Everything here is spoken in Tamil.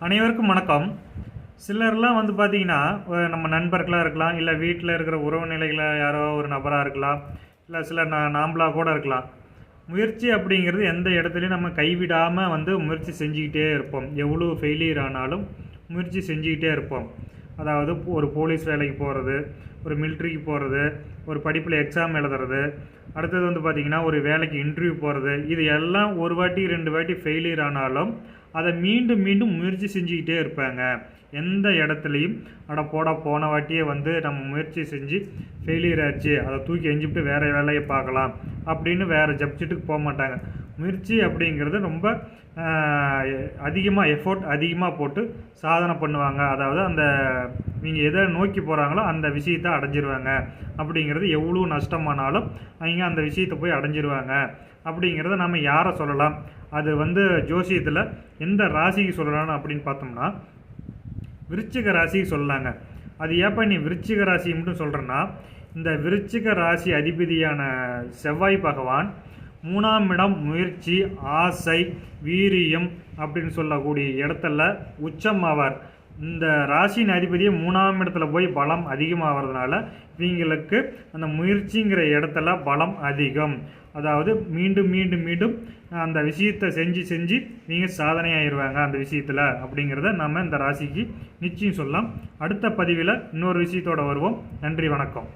அனைவருக்கும் வணக்கம். சிலர்லாம் வந்து பார்த்தீங்கன்னா, நம்ம நண்பர்களாக இருக்கலாம், இல்லை வீட்டில் இருக்கிற உறவு நிலையில் யாரோ ஒரு நபராக இருக்கலாம், இல்லை சிலர் நாம்பளாக கூட இருக்கலாம். முயற்சி அப்படிங்கிறது எந்த இடத்துலையும் நம்ம கைவிடாமல் வந்து முயற்சி செஞ்சுக்கிட்டே இருப்போம். எவ்வளோ ஃபெயிலியர் ஆனாலும் முயற்சி செஞ்சுக்கிட்டே இருப்போம். அதாவது ஒரு போலீஸ் வேலைக்கு போகிறது, ஒரு மிலிட்ரிக்கு போகிறது, ஒரு படிப்பில் எக்ஸாம் எழுதுறது, அடுத்தது வந்து பார்த்திங்கன்னா ஒரு வேலைக்கு இன்டர்வியூ போகிறது. இது எல்லாம் ஒரு வாட்டி 2 வாட்டி ஃபெயிலியர் ஆனாலும் அதை மீண்டும் மீண்டும் முயற்சி செஞ்சுக்கிட்டே இருப்பாங்க. எந்த இடத்துலையும் போன வாட்டியே வந்து நம்ம முயற்சி செஞ்சு ஃபெயிலியர் ஆச்சு, அதை தூக்கி எஞ்சிவிட்டு வேறு வேலையை பார்க்கலாம் அப்படின்னு வேறு சப்ஜெக்ட்டுக்கு போக மாட்டாங்க. முயற்சி அப்படிங்கிறது ரொம்ப அதிகமாக எஃபோர்ட் அதிகமாக போட்டு சாதனை பண்ணுவாங்க. அதாவது அந்த நீங்கள் எதை நோக்கி போகிறாங்களோ அந்த விஷயத்தை அடைஞ்சிருவாங்க. அப்படிங்கிறது எவ்வளோ நஷ்டமானாலும் அவங்க அந்த விஷயத்தை போய் அடைஞ்சிருவாங்க. அப்படிங்கிறத நம்ம யாரை சொல்லலாம்? அது வந்து ஜோசியத்தில் எந்த ராசிக்கு சொல்லலாம் அப்படின்னு பார்த்தோம்னா விருச்சிக ராசிக்கு சொல்லலாங்க. அது ஏப்பா நீ விருச்சிக ராசி மட்டும் சொல்கிறேன்னா, இந்த விருச்சிக ராசி அதிபதியான செவ்வாய் பகவான் 3ஆம் இடம் முயற்சி, ஆசை, வீரியம் அப்படின்னு சொல்லக்கூடிய இடத்துல உச்சம் ஆவார். இந்த ராசியின் அதிபதியை 3ஆம் இடத்துல போய் பலம் அதிகமாகிறதுனால இவங்களுக்கு அந்த முயற்சிங்கிற இடத்துல பலம் அதிகம். அதாவது மீண்டும் மீண்டும் மீண்டும் அந்த விஷயத்தை செஞ்சு நீங்கள் சாதனையாகிடுவாங்க அந்த விஷயத்தில். அப்படிங்கிறத நம்ம இந்த ராசிக்கு நிச்சயம் சொல்லலாம். அடுத்த பதிவில் இன்னொரு விஷயத்தோடு வருவோம். நன்றி, வணக்கம்.